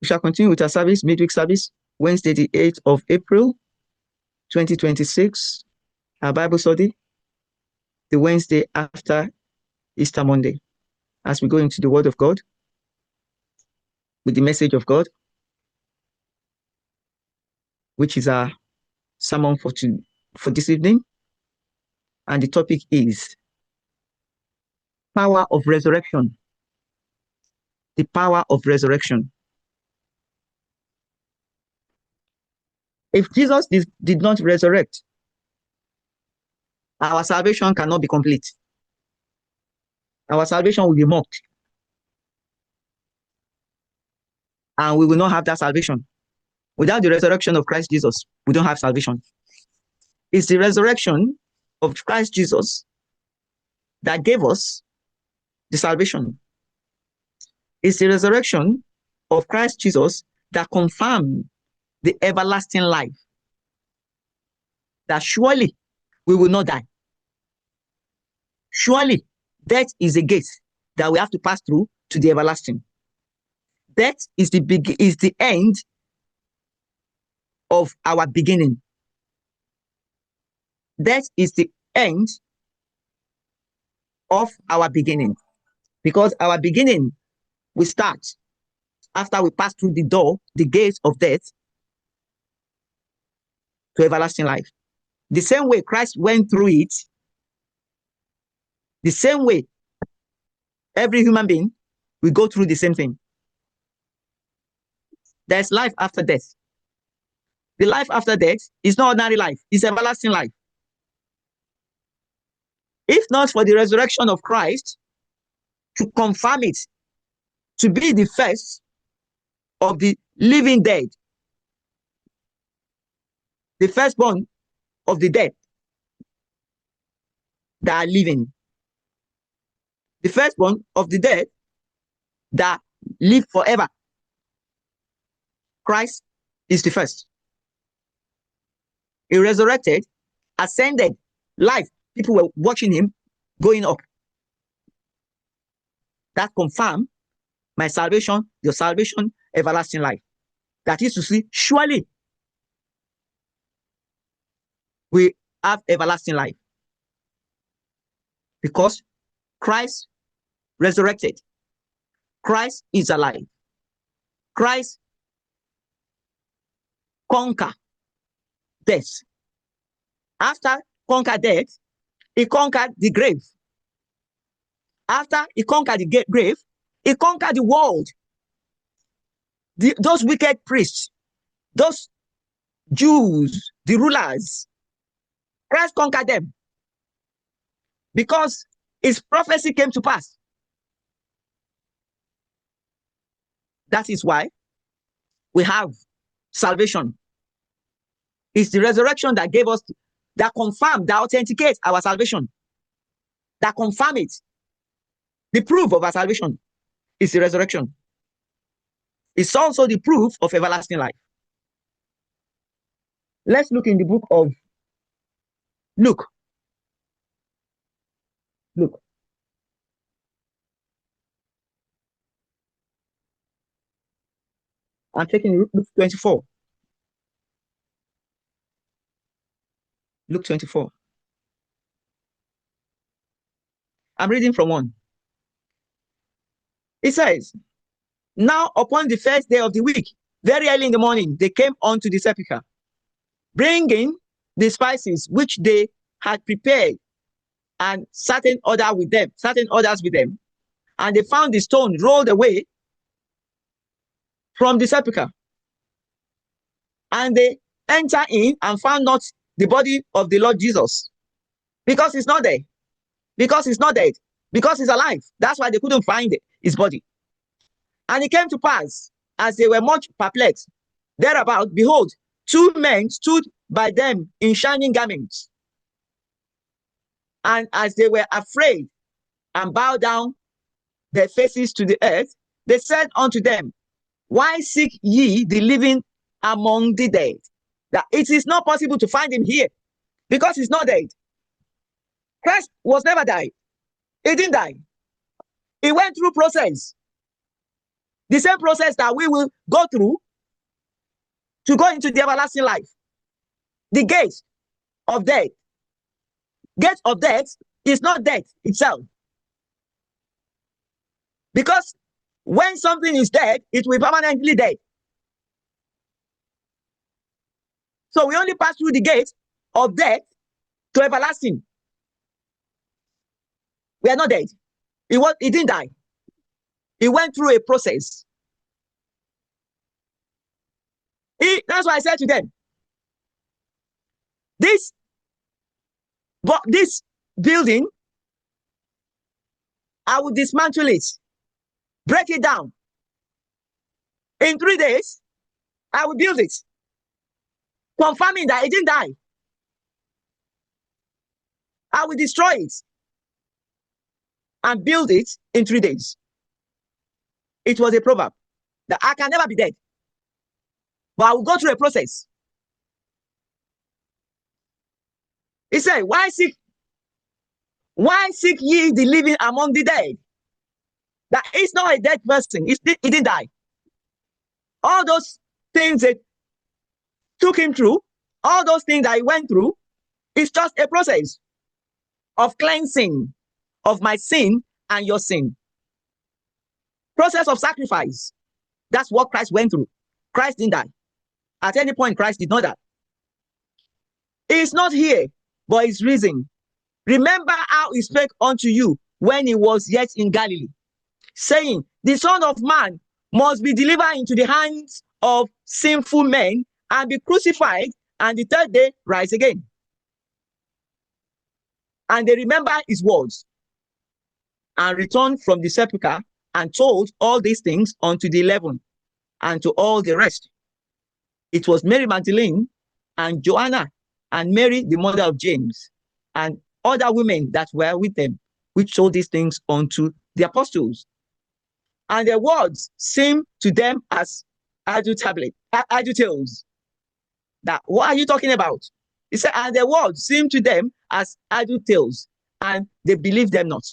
shall continue with our service, midweek service, Wednesday, the 8th of April, 2026. Our Bible study, the Wednesday after Easter Monday, as we go into the Word of God with the message of God, which is our sermon for this evening. And the topic is power of resurrection. The power of resurrection. If Jesus did not resurrect, our salvation cannot be complete. Our salvation will be mocked. And we will not have that salvation. Without the resurrection of Christ Jesus, we don't have salvation. It's the resurrection of Christ Jesus that gave us the salvation. It's the resurrection of Christ Jesus that confirmed the everlasting life. That surely we will not die. Surely death is a gate that we have to pass through to the everlasting. Death is the end of our beginning. Death is the end of our beginning. Because our beginning will start after we pass through the door, the gates of death, to everlasting life. The same way Christ went through it, the same way every human being will go through the same thing. There's life after death. The life after death is not ordinary life, it's everlasting life. If not for the resurrection of Christ to confirm it, to be the first of the living dead, the firstborn of the dead that are living, the firstborn of the dead that live forever. Christ is the first. He resurrected, ascended, life. People were watching him going up. That confirmed my salvation, your salvation, everlasting life. That is to say, surely we have everlasting life. Because Christ resurrected. Christ is alive. Christ conquered death. After conquered death, he conquered the grave. After he conquered the grave, he conquered the world. Those wicked priests, those Jews, the rulers, Christ conquered them because his prophecy came to pass. That is why we have salvation. It's the resurrection that gave us, that confirmed, that authenticates our salvation, that confirm it. The proof of our salvation is the resurrection. It's also the proof of everlasting life. Let's look in the book of Luke. Luke. I'm taking Luke 24. Luke 24. I'm reading from 1. It says, now upon the first day of the week, very early in the morning, they came unto the sepulchre, bringing the spices which they had prepared, and certain others with them. And they found the stone rolled away from the sepulchre. And they entered in and found not the body of the Lord Jesus, because he's not there, because he's not dead, because he's alive. That's why they couldn't find his body. And it came to pass, as they were much perplexed thereabout, behold, 2 men stood by them in shining garments. And as they were afraid and bowed down their faces to the earth, they said unto them, why seek ye the living among the dead? That it is not possible to find him here, because he's not dead. Christ was never died. He didn't die. He went through process. The same process that we will go through to go into the everlasting life. The gate of death. Gate of death is not death itself. Because when something is dead, it will permanently dead. So we only pass through the gate of death to everlasting. We are not dead. He didn't die. He went through a process. That's why I said to them, this building, I will dismantle it, break it down. In 3 days, I will build it, confirming that it didn't die. I will destroy it and build it in 3 days. It was a proverb that I can never be dead, but I will go through a process. He said, why seek ye the living among the dead? That is not a dead person. He didn't die. All those things that took him through, all those things that he went through, is just a process of cleansing of my sin and your sin. Process of sacrifice. That's what Christ went through. Christ didn't die. At any point, Christ did not die. He is not here, but he's risen. Remember how he spake unto you when he was yet in Galilee, saying, the Son of Man must be delivered into the hands of sinful men and be crucified, and the third day rise again. And they remember his words and returned from the sepulchre and told all these things unto the 11 and to all the rest. It was Mary Magdalene and Joanna and Mary, the mother of James, and other women that were with them, which told these things unto the apostles. And their words seemed to them as idle tales. That, what are you talking about? He said, and their words seemed to them as idle tales, and they believed them not.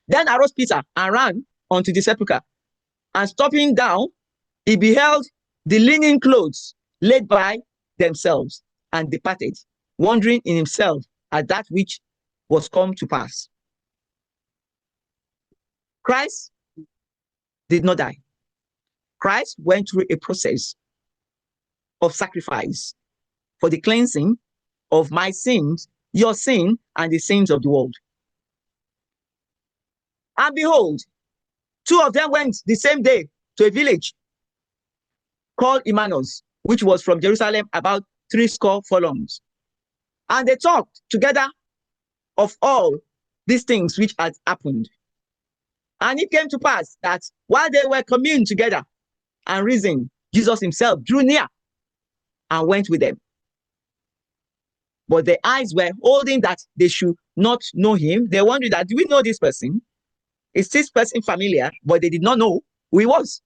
Then arose Peter and ran unto the sepulchre, and stopping down, he beheld the linen clothes laid by themselves, and departed, wondering in himself at that which was come to pass. Christ did not die. Christ went through a process of sacrifice for the cleansing of my sins, your sin, and the sins of the world. And behold, 2 of them went the same day to a village called Emmaus, which was from Jerusalem about 80 furlongs. And they talked together of all these things which had happened. And it came to pass that while they were communing together and reasoning, Jesus himself drew near and went with them. But their eyes were holding that they should not know him. They wondered that, do we know this person? Is this person familiar? But they did not know who he was.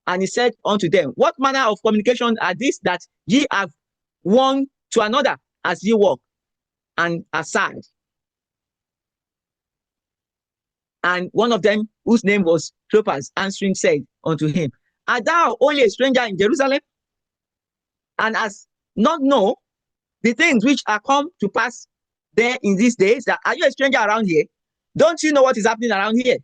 And he said unto them, what manner of communication are these that ye have one to another as ye walk and aside? And one of them, whose name was Cleopas, answering, said unto him, art thou only a stranger in Jerusalem, and hast not know the things which are come to pass there in these days? That, are you a stranger around here? Don't you know what is happening around here?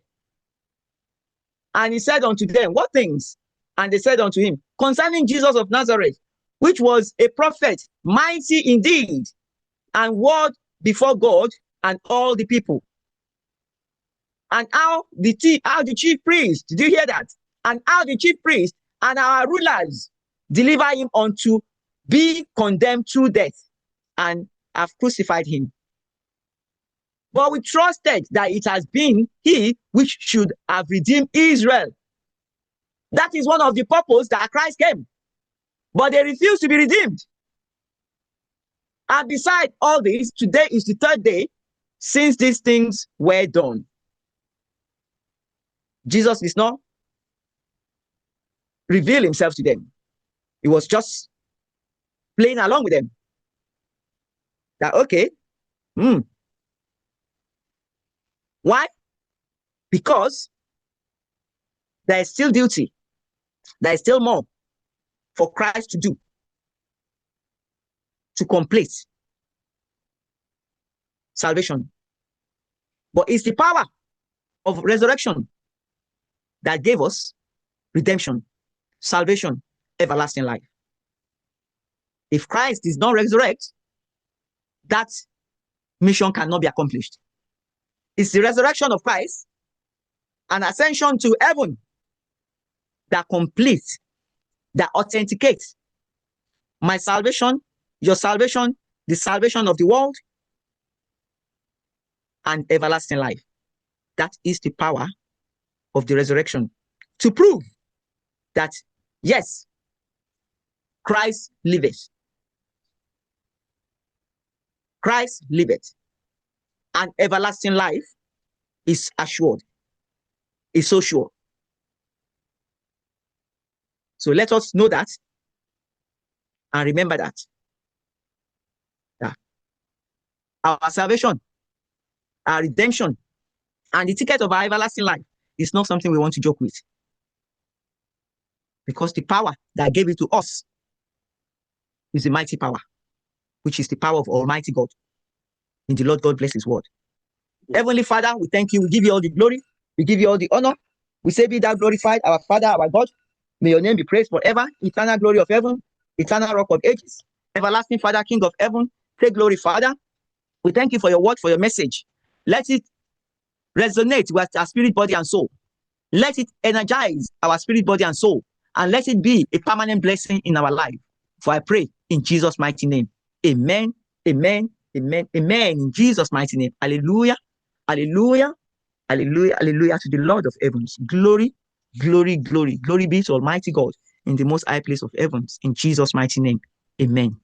And he said unto them, what things? And they said unto him, concerning Jesus of Nazareth, which was a prophet, mighty indeed, and word before God and all the people. And how the chief priest, did you hear that? And how the chief priest and our rulers deliver him unto be condemned to death, and have crucified him. But we trusted that it has been he which should have redeemed Israel. That is one of the purposes that Christ came. But they refused to be redeemed. And beside all this, today is the 3rd day since these things were done. Jesus is not reveal himself to them. He was just playing along with them. That, okay. Why? Because There is still duty. There is still more for Christ to do, to complete salvation. But it's the power of resurrection that gave us redemption, salvation, everlasting life. If Christ is not resurrect, that mission cannot be accomplished. It's the resurrection of Christ and ascension to heaven that completes, that authenticates my salvation, your salvation, the salvation of the world, and everlasting life. That is the power of the resurrection, to prove that, yes, Christ liveth. Christ liveth. And everlasting life is assured, is so sure. So let us know that and remember that. Our salvation, our redemption, and the ticket of our everlasting life is not something we want to joke with. Because the power that gave it to us is the mighty power, which is the power of Almighty God. In the Lord God bless his word. Heavenly Father, we thank you. We give you all the glory. We give you all the honor. We say, be thou glorified, our Father, our God. May your name be praised forever. Eternal glory of heaven, eternal rock of ages, everlasting Father, King of heaven. Take glory, Father. We thank you for your word, for your message. Let it resonate with our spirit, body, and soul. Let it energize our spirit, body, and soul. And let it be a permanent blessing in our life. For I pray in Jesus' mighty name. Amen, amen, amen, amen. In Jesus' mighty name. Hallelujah, hallelujah, hallelujah, hallelujah to the Lord of heavens. Glory, glory, glory. Glory be to Almighty God in the most high place of heavens. In Jesus' mighty name. Amen.